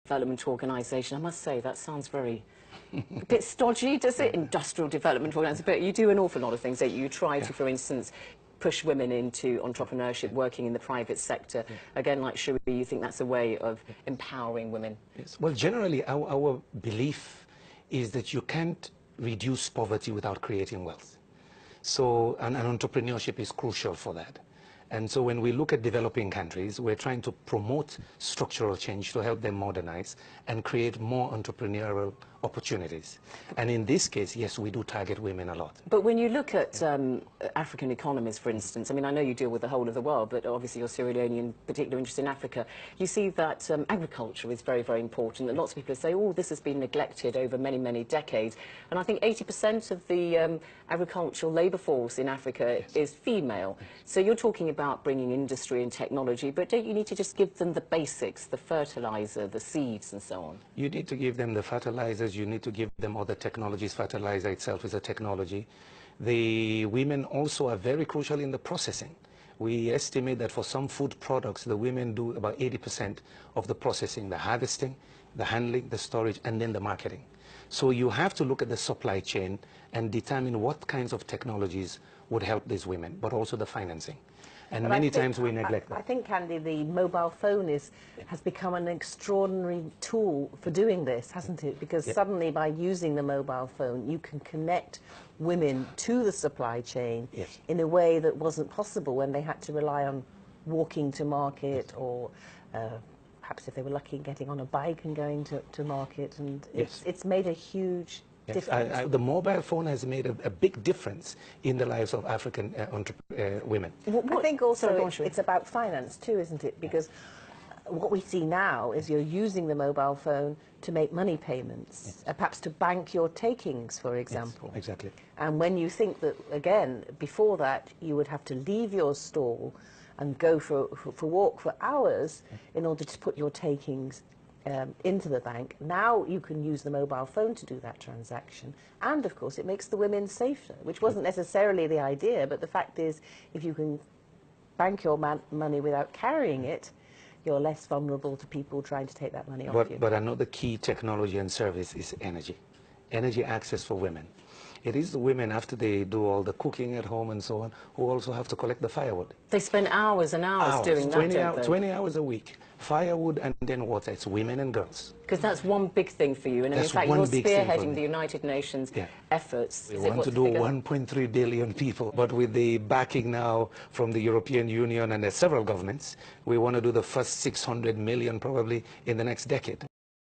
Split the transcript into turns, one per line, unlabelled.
Development Organisation. I must say, that sounds very a bit stodgy, does it? Industrial Development Organisation. But you do an awful lot of things, don't you? You try to, for instance, push women into entrepreneurship, working in the private sector. Again, like Shuri, you think that's a way of empowering women?
Yes. Well, generally, our belief is that you can't reduce poverty without creating wealth. So, and entrepreneurship is crucial for that. And so when we look at developing countries, we're trying to promote structural change to help them modernize and create more entrepreneurial opportunities. And in this case, yes, we do target women a lot.
But when you look at African economies, for instance, I mean, I know you deal with the whole of the world, but obviously you're Sierra Leonean, particular interest in Africa. You see that agriculture is very, very important. And lots of people say, oh, this has been neglected over many, many decades. And I think 80% of the agricultural labour force in Africa is female. So you're talking about bringing industry and technology, but don't you need to just give them the basics, the fertilizer, the seeds and so on?
You need to give them the fertilizers, you need to give them other technologies. Fertilizer itself is a technology. The women also are very crucial in the processing. We estimate that for some food products, the women do about 80% of the processing, the harvesting, the handling, the storage, and then the marketing. So you have to look at the supply chain and determine what kinds of technologies would help these women, but also the financing. And
but
many times we neglect that.
I think, Andy, the mobile phone has become an extraordinary tool for doing this, hasn't it? Because suddenly, by using the mobile phone, you can connect women to the supply chain in a way that wasn't possible when they had to rely on walking to market or perhaps if they were lucky getting on a bike and going to market. And it's made a huge difference.
The mobile phone has made a big difference in the lives of African women.
I think also it's about finance too, isn't it? Because what we see now is you're using the mobile phone to make money payments, perhaps to bank your takings, for example.
Yes, exactly.
And when you think that, again, before that, you would have to leave your stall and go for a walk for hours in order to put your takings into the bank. Now you can use the mobile phone to do that transaction. And, of course, it makes the women safer, which wasn't necessarily the idea, but the fact is, if you can bank your money without carrying it, you're less vulnerable to people trying to take that money off you.
But another key technology and service is energy. Energy access for women. It is the women, after they do all the cooking at home and so on, who also have to collect the firewood.
They spend hours and hours doing that,
20 hours a week. Firewood and then water. It's women and girls.
Because that's one big thing for you. And in fact, you're spearheading the United Nations efforts.
We want to do 1.3 billion people. But with the backing now from the European Union and several governments, we want to do the first 600 million probably in the next decade.